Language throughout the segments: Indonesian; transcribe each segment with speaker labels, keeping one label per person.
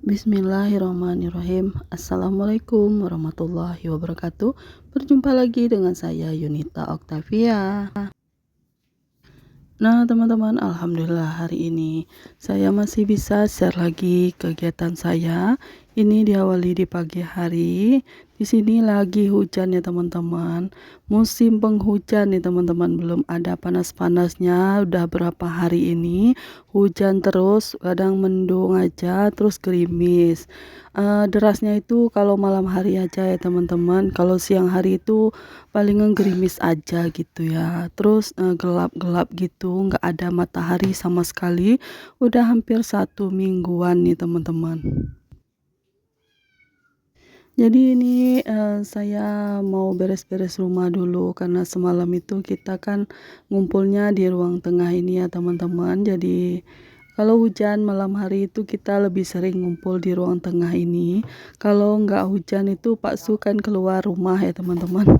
Speaker 1: Bismillahirrahmanirrahim. Assalamualaikum warahmatullahi wabarakatuh. Berjumpa lagi dengan saya Yunita Oktavia. Nah teman-teman, alhamdulillah hari ini saya masih bisa share lagi kegiatan saya. Ini diawali di pagi hari. Di sini lagi hujan ya teman-teman. Musim penghujan nih teman-teman, belum ada panas-panasnya. Udah berapa hari ini hujan terus, kadang mendung aja, terus gerimis. Derasnya itu kalau malam hari aja ya teman-teman. Kalau siang hari itu palingan gerimis aja gitu ya. Terus gelap-gelap gitu, nggak ada matahari sama sekali. Udah hampir 1 mingguan nih teman-teman. Jadi ini saya mau beres-beres rumah dulu karena semalam itu kita kan ngumpulnya di ruang tengah ini ya teman-teman. Jadi kalau hujan malam hari itu kita lebih sering ngumpul di ruang tengah ini. Kalau nggak hujan itu Pak Su kan keluar rumah ya teman-teman.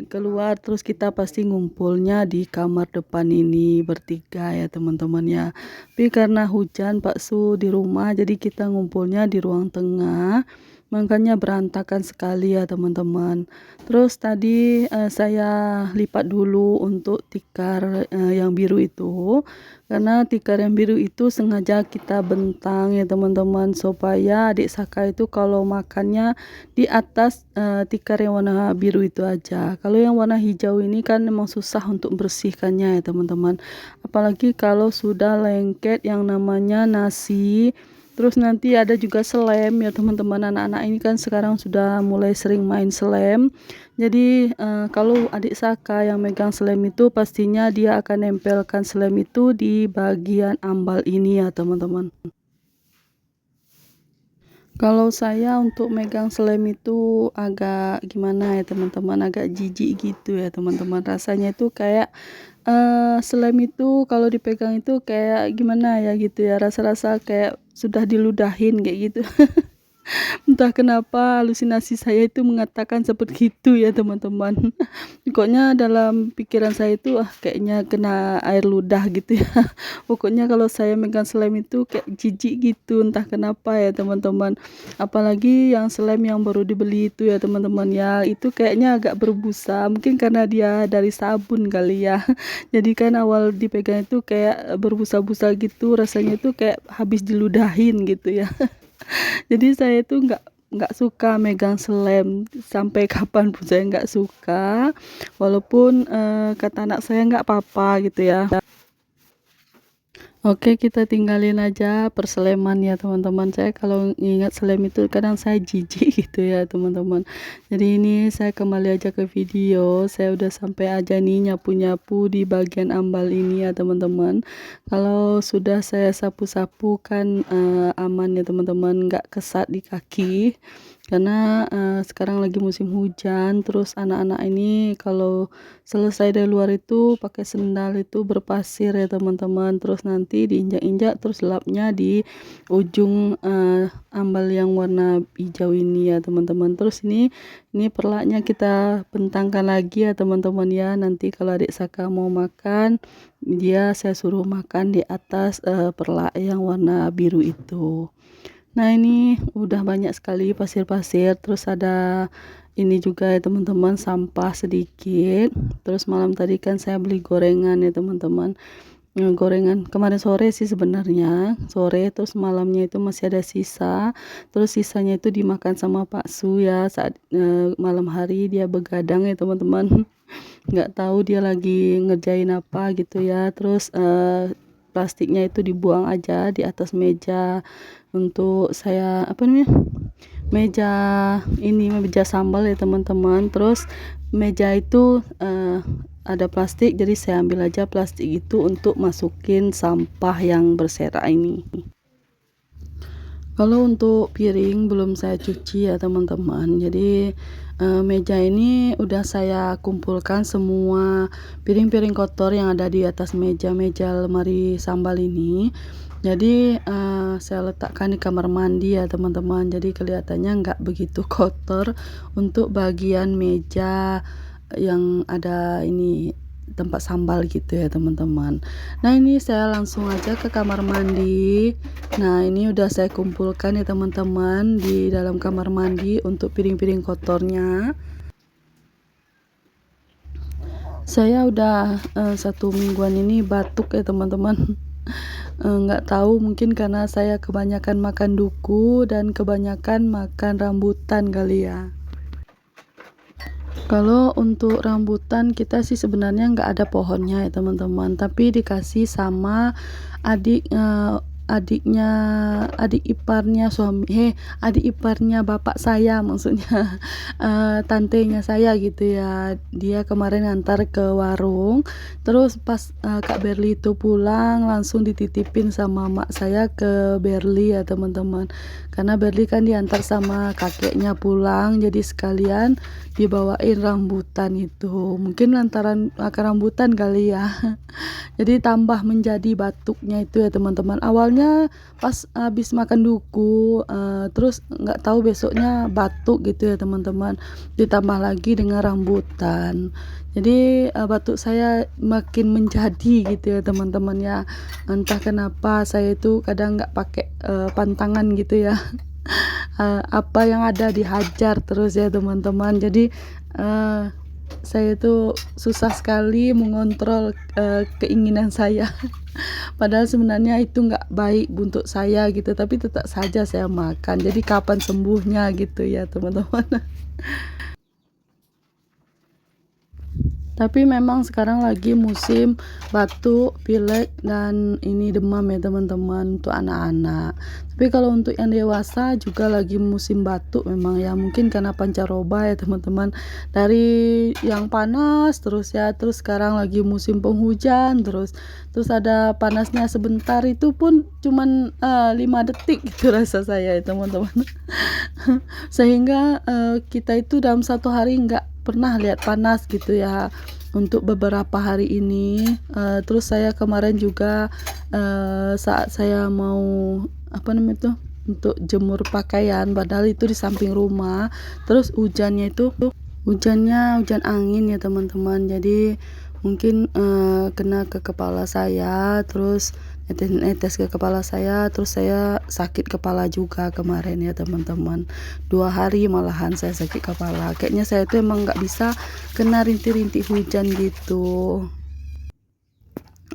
Speaker 1: Keluar terus kita pasti ngumpulnya di kamar depan ini bertiga ya teman-teman ya. Tapi karena hujan Pak Su di rumah, jadi kita ngumpulnya di ruang tengah. Makanya berantakan sekali ya teman-teman. Terus tadi saya lipat dulu untuk tikar yang biru itu, karena tikar yang biru itu sengaja kita bentang ya teman-teman, supaya adik Saka itu kalau makannya di atas tikar yang warna biru itu aja. Kalau yang warna hijau ini kan memang susah untuk bersihkannya ya teman-teman, apalagi kalau sudah lengket yang namanya nasi. Terus nanti ada juga selem ya teman-teman. Anak-anak ini kan sekarang sudah mulai sering main selem. Jadi kalau adik Saka yang megang selem itu pastinya dia akan nempelkan selem itu di bagian ambal ini ya teman-teman. Kalau saya untuk megang selem itu agak gimana ya teman-teman, agak jijik gitu ya teman-teman. Rasanya itu kayak selem itu kalau dipegang itu kayak gimana ya gitu ya, rasa-rasa kayak sudah diludahin kayak gitu. Entah kenapa halusinasi saya itu mengatakan seperti itu ya teman-teman. Pokoknya dalam pikiran saya itu kayaknya kena air ludah gitu ya. Pokoknya kalau saya megang slime itu kayak jijik gitu, entah kenapa ya teman-teman. Apalagi yang slime yang baru dibeli itu ya teman-teman ya, itu kayaknya agak berbusa, mungkin karena dia dari sabun kali ya. Jadi kan awal dipegang itu kayak berbusa-busa gitu, rasanya itu kayak habis diludahin gitu ya. Jadi saya itu nggak suka megang selem, sampai kapan pun saya nggak suka, walaupun kata anak saya nggak apa-apa gitu ya. Oke, kita tinggalin aja perseleman ya teman-teman. Saya kalau ingat selem itu kadang saya jijik gitu ya teman-teman. Jadi ini saya kembali aja ke video. Saya udah sampai aja nih nyapu-nyapu di bagian ambal ini ya teman-teman. Kalau sudah saya sapu-sapu kan aman ya teman-teman, nggak kesat di kaki. Karena sekarang lagi musim hujan, terus anak-anak ini kalau selesai dari luar itu pakai sendal itu berpasir ya teman-teman, terus nanti diinjak-injak terus lapnya di ujung ambal yang warna hijau ini ya teman-teman. Terus ini perlaknya kita bentangkan lagi ya teman-teman ya. Nanti kalau adik Saka mau makan, saya suruh makan di atas perlak yang warna biru itu. Nah ini udah banyak sekali pasir-pasir, terus ada ini juga ya teman-teman, sampah sedikit. Terus malam tadi kan saya beli gorengan ya teman-teman. Gorengan kemarin sore sih sebenarnya, sore, terus malamnya itu masih ada sisa. Terus sisanya itu dimakan sama Pak Su ya, saat malam hari dia begadang ya teman-teman. Nggak tahu dia lagi ngerjain apa gitu ya. Terus plastiknya itu dibuang aja di atas meja untuk saya meja meja sambal ya teman-teman. Terus meja itu ada plastik, jadi saya ambil aja plastik itu untuk masukin sampah yang berserak ini. Kalau untuk piring belum saya cuci ya teman-teman. Jadi meja ini udah saya kumpulkan semua piring-piring kotor yang ada di atas meja lemari sambal ini. Jadi saya letakkan di kamar mandi ya teman-teman, jadi kelihatannya nggak begitu kotor untuk bagian meja yang ada ini tempat sambal gitu ya teman-teman. Nah ini saya langsung aja ke kamar mandi. Nah ini udah saya kumpulkan ya teman-teman di dalam kamar mandi untuk piring-piring kotornya. Saya udah 1 mingguan ini batuk ya teman-teman. Nggak tahu, mungkin karena saya kebanyakan makan duku dan kebanyakan makan rambutan kali ya. Kalau untuk rambutan kita sih sebenarnya nggak ada pohonnya ya teman-teman, tapi dikasih sama adik adiknya adik iparnya adik iparnya bapak saya maksudnya. Tantenya saya gitu ya, dia kemarin ngantar ke warung, terus pas Kak Berli itu pulang langsung dititipin sama mak saya ke Berli ya teman-teman, karena Berli kan diantar sama kakeknya pulang, jadi sekalian dibawain rambutan itu, mungkin lantaran makan rambutan kali ya. Jadi tambah menjadi batuknya itu ya teman-teman. Awalnya pas habis makan duku terus nggak tahu besoknya batuk gitu ya teman-teman, ditambah lagi dengan rambutan, jadi batuk saya makin menjadi gitu ya teman-teman ya. Entah kenapa saya itu kadang nggak pakai pantangan gitu ya. Apa yang ada dihajar terus ya teman-teman, jadi saya itu susah sekali mengontrol keinginan saya. Padahal sebenarnya itu nggak baik untuk saya gitu, tapi tetap saja saya makan, jadi kapan sembuhnya gitu ya teman-teman. Tapi memang sekarang lagi musim batuk, pilek, dan ini demam ya teman-teman untuk anak-anak. Tapi kalau untuk yang dewasa juga lagi musim batuk memang ya, mungkin karena pancaroba ya teman-teman. Dari yang panas terus ya, terus sekarang lagi musim penghujan terus ada panasnya sebentar, itu pun cuman 5 detik gitu rasa saya ya teman-teman. Sehingga kita itu dalam 1 hari nggak pernah lihat panas gitu ya untuk beberapa hari ini. Terus saya kemarin juga saat saya mau apa namanya tuh untuk jemur pakaian, padahal itu di samping rumah, terus hujannya hujan angin ya teman-teman, jadi mungkin kena ke kepala saya, terus netes ke kepala saya, terus saya sakit kepala juga kemarin ya teman-teman. 2 hari malahan saya sakit kepala, kayaknya saya tuh emang nggak bisa kena rintik-rintik hujan gitu.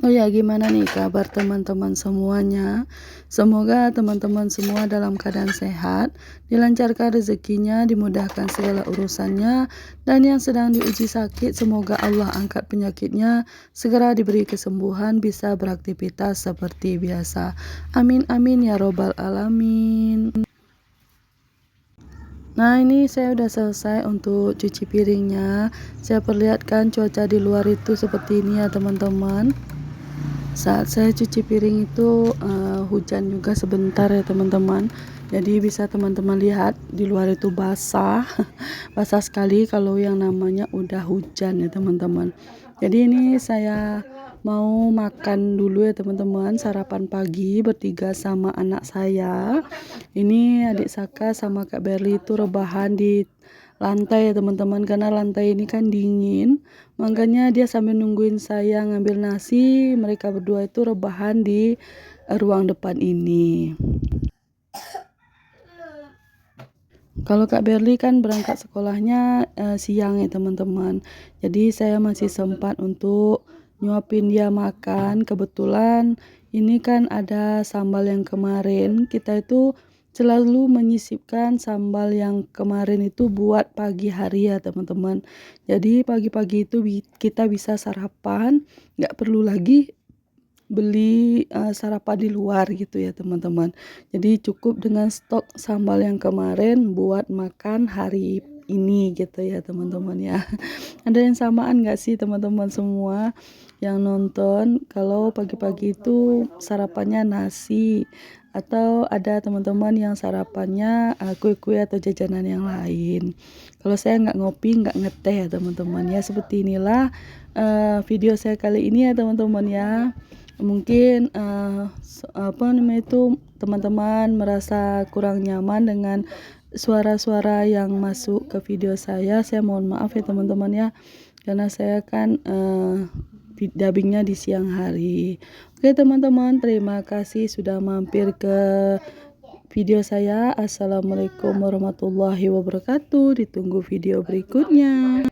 Speaker 1: Oh ya, gimana nih kabar teman-teman semuanya? Semoga teman-teman semua dalam keadaan sehat, dilancarkan rezekinya, dimudahkan segala urusannya, dan yang sedang diuji sakit semoga Allah angkat penyakitnya, segera diberi kesembuhan, bisa beraktivitas seperti biasa. Amin amin ya robbal alamin. Nah ini saya udah selesai untuk cuci piringnya. Saya perlihatkan cuaca di luar itu seperti ini ya teman-teman. Saat saya cuci piring itu hujan juga sebentar ya teman-teman, jadi bisa teman-teman lihat di luar itu basah. Basah sekali kalau yang namanya udah hujan ya teman-teman. Jadi ini saya mau makan dulu ya teman-teman, sarapan pagi bertiga sama anak saya. Ini adik Saka sama Kak Berli itu rebahan di lantai ya teman-teman, karena lantai ini kan dingin, makanya dia sambil nungguin saya ngambil nasi, mereka berdua itu rebahan di ruang depan ini. Kalau Kak Berli kan berangkat sekolahnya siang ya teman-teman, jadi saya masih sempat untuk nyuapin dia makan. Kebetulan ini kan ada sambal yang kemarin, kita itu selalu menyisipkan sambal yang kemarin itu buat pagi hari ya teman-teman. Jadi pagi-pagi itu kita bisa sarapan, nggak perlu lagi beli sarapan di luar gitu ya teman-teman. Jadi cukup dengan stok sambal yang kemarin buat makan hari ini gitu ya teman-teman ya. Ada yang samaan nggak sih teman-teman semua yang nonton, kalau pagi-pagi itu sarapannya nasi, atau ada teman-teman yang sarapannya kue-kue atau jajanan yang lain. Kalau saya nggak ngopi, nggak ngeteh ya teman-teman ya. Seperti inilah video saya kali ini ya teman-teman ya. mungkin teman-teman merasa kurang nyaman dengan suara-suara yang masuk ke video saya mohon maaf ya teman-teman ya, karena saya kan dubbingnya di siang hari. Oke teman-teman, terima kasih sudah mampir ke video saya. Assalamualaikum warahmatullahi wabarakatuh. Ditunggu video berikutnya.